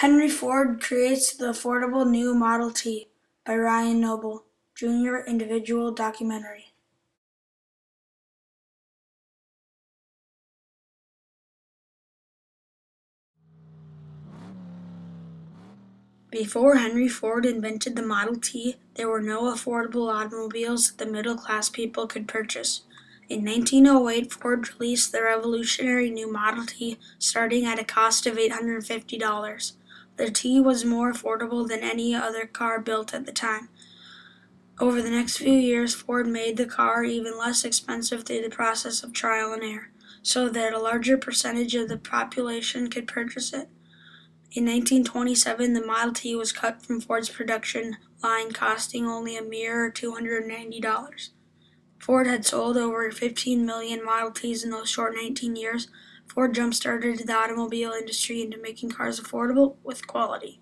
Henry Ford creates the affordable new Model T by Ryan Noble, Jr. individual documentary. Before Henry Ford invented the Model T, there were no affordable automobiles that the middle-class people could purchase. In 1908, Ford released the revolutionary new Model T, starting at a cost of $850. The T was more affordable than any other car built at the time. Over the next few years, Ford made the car even less expensive through the process of trial and error, so that a larger percentage of the population could purchase it. In 1927, the Model T was cut from Ford's production line, costing only a mere $290. Ford had sold over 15 million Model Ts in those short 19 years. Ford jump-started the automobile industry into making cars affordable with quality.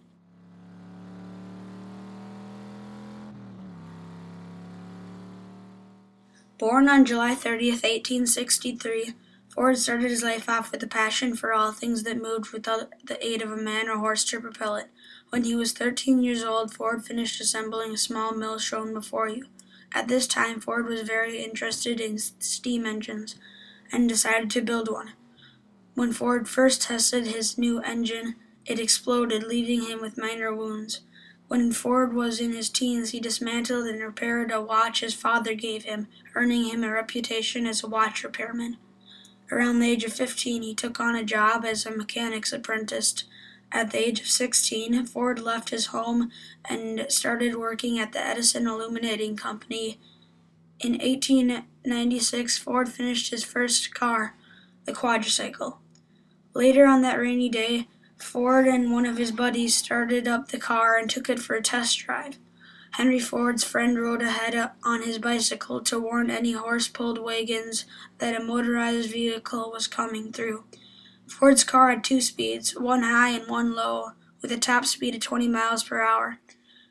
Born on July 30th, 1863, Ford started his life off with a passion for all things that moved without the aid of a man or horse to propel it. When he was 13 years old, Ford finished assembling a small mill shown before you. At this time, Ford was very interested in steam engines and decided to build one. When Ford first tested his new engine, it exploded, leaving him with minor wounds. When Ford was in his teens, he dismantled and repaired a watch his father gave him, earning him a reputation as a watch repairman. Around the age of 15, he took on a job as a mechanic's apprentice. At the age of 16, Ford left his home and started working at the Edison Illuminating Company. In 1896, Ford finished his first car, the quadricycle. Later on that rainy day, Ford and one of his buddies started up the car and took it for a test drive. Henry Ford's friend rode ahead on his bicycle to warn any horse-pulled wagons that a motorized vehicle was coming through. Ford's car had two speeds, one high and one low, with a top speed of 20 miles per hour.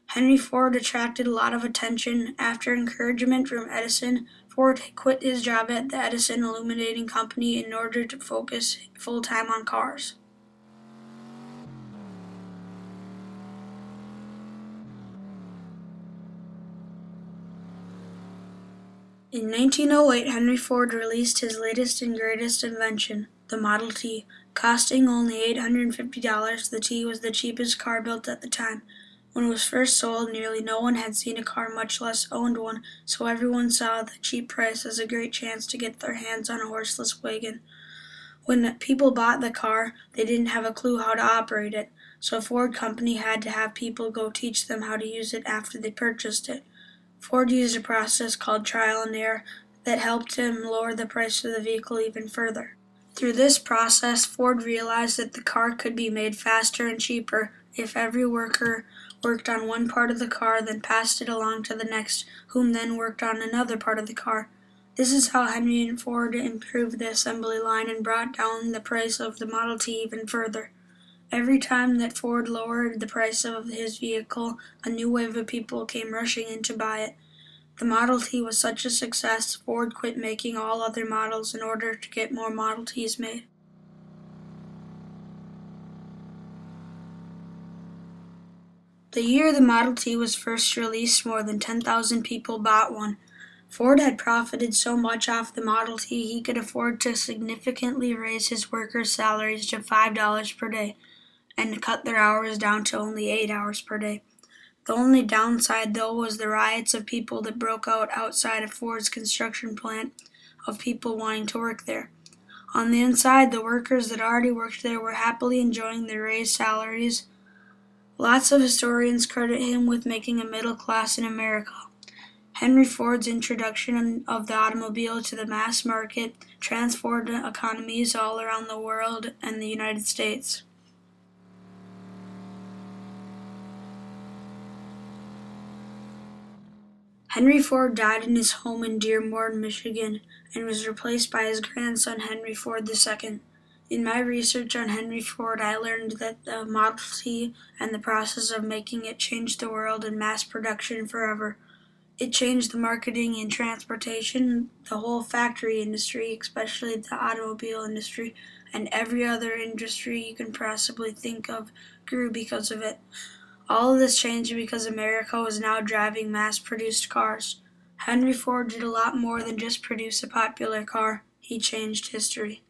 Henry Ford attracted a lot of attention. After encouragement from Edison, Ford quit his job at the Edison Illuminating Company in order to focus full-time on cars. In 1908, Henry Ford released his latest and greatest invention, the Model T. Costing only $850, the T was the cheapest car built at the time. When it was first sold, nearly no one had seen a car, much less owned one, so everyone saw the cheap price as a great chance to get their hands on a horseless wagon. When people bought the car, they didn't have a clue how to operate it, so Ford Company had to have people go teach them how to use it after they purchased it. Ford used a process called trial and error that helped him lower the price of the vehicle even further. Through this process, Ford realized that the car could be made faster and cheaper if every worker worked on one part of the car, then passed it along to the next, whom then worked on another part of the car. This is how Henry Ford improved the assembly line and brought down the price of the Model T even further. Every time that Ford lowered the price of his vehicle, a new wave of people came rushing in to buy it. The Model T was such a success, Ford quit making all other models in order to get more Model Ts made. The year the Model T was first released, more than 10,000 people bought one. Ford had profited so much off the Model T he could afford to significantly raise his workers' salaries to $5 per day and cut their hours down to only 8 hours per day. The only downside, though, was the riots of people that broke out outside of Ford's construction plant, of people wanting to work there. On the inside, the workers that already worked there were happily enjoying their raised salaries. Lots of historians credit him with making a middle class in America. Henry Ford's introduction of the automobile to the mass market transformed economies all around the world and the United States. Henry Ford died in his home in Dearborn, Michigan, and was replaced by his grandson Henry Ford II. In my research on Henry Ford, I learned that the Model T and the process of making it changed the world in mass production forever. It changed the marketing and transportation, the whole factory industry, especially the automobile industry, and every other industry you can possibly think of grew because of it. All of this changed because America was now driving mass-produced cars. Henry Ford did a lot more than just produce a popular car. He changed history.